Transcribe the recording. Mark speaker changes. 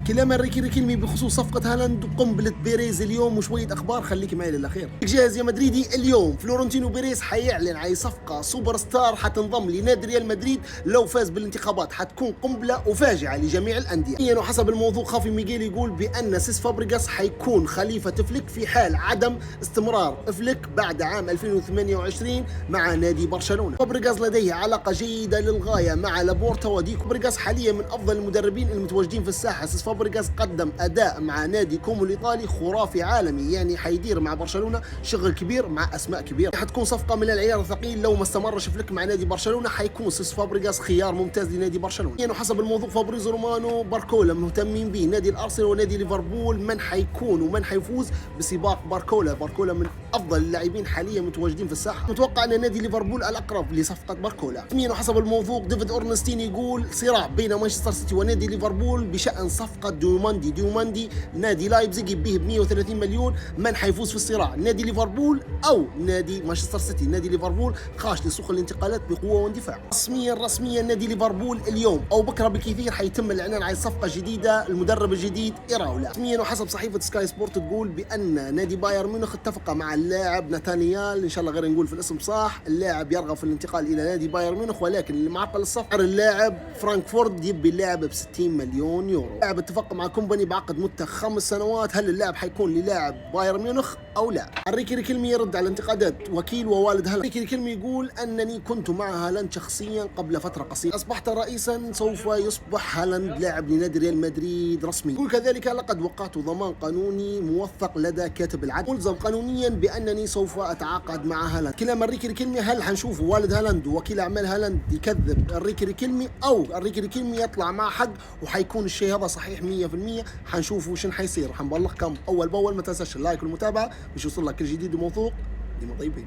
Speaker 1: كلام الريكي ريكيلمي بخصوص صفقة هالاند وقنبلة بيريز اليوم وشوية أخبار، خليك معي للأخير. جاهز يا مدريدي؟ اليوم فلورنتينو بيريز حيعلن عن صفقة سوبر ستار حتنضم لنادي ريال مدريد لو فاز بالانتخابات، حتكون قنبلة وفاجعة لجميع الأندية. وحسب الموضوع خافي ميغيل يقول بأن سيس فابريغاس حيكون خليفة فليك في حال عدم استمرار فليك بعد عام 2028 مع نادي برشلونة. فابريغاس لديه علاقة جيدة للغاية مع لابورتا وديكو. فابريغاس حاليا من أفضل المدربين المتواجدين في الساحة. سيس فابريغاس قدم اداء مع نادي كومو الايطالي خرافي عالمي، يعني حيدير مع برشلونه شغل كبير مع اسماء كبيره. حتكون صفقه من العيار الثقيل لو ما استمرش فليك مع نادي برشلونه، حيكون سيس فابريغاس خيار ممتاز لنادي برشلونه. يعني حسب الموضوع فابريزو رومانو باركولا مهتمين به نادي الارسنال ونادي ليفربول. من حيكون ومن حيفوز بسباق باركولا من افضل اللاعبين حاليا متواجدين في الساحه. متوقع ان نادي ليفربول الاقرب لصفقه باركولا. حسب الموضوع ديفيد اورنستين يقول صراع بين مانشستر سيتي ونادي ليفربول بشان صفقه ديوماندي نادي لايبزيج يبيه ب 130 مليون. من حيفوز في الصراع نادي ليفربول او نادي مانشستر سيتي؟ نادي ليفربول خاش لسوق الانتقالات بقوه واندفاع. رسميا نادي ليفربول اليوم او بكره بالكثير حيتم الاعلان عن صفقه جديده، المدرب الجديد إيراولا. رسميا وحسب صحيفه سكاي سبورت تقول بان نادي بايرن ميونخ اتفق مع اللاعب ناتانيال، ان شاء الله غير نقول في الاسم صح، اللاعب يرغب في الانتقال الى نادي بايرن ميونخ، ولكن اللي معطل الصفقه اللاعب فرانكفورت يبي اللاعب ب 60 مليون يورو. اللاعب اتفق مع كومباني بعقد مدة 5 سنوات. هل اللاعب حيكون للاعب بايرن ميونخ او لا؟ الريكي ريكيلمي يرد على انتقادات وكيل ووالد هالاند. الريكي ريكيلمي يقول انني كنت مع هالاند شخصيا قبل فتره قصيره، اصبحت رئيسا، سوف يصبح هالاند لاعب لنادي ريال مدريد رسمي. يقول كذلك لقد وقعت ضمان قانوني موثق لدى كاتب العدل، ملزم قانونيا بانني سوف اتعاقد مع هالاند. كلام الريكي ريكيلمي، هل حنشوف والد هالاند ووكيل اعمال هالاند يكذب الريكي ريكيلمي او الريكي ريكيلمي يطلع مع حق وحيكون الشيء هذا صحيح 100%؟ حنشوفوا شنو حيصير، حنبلغكم اول باول. ما تنساش اللايك والمتابعه باش يوصل لك كل جديد وموثوق. ديما طيبين.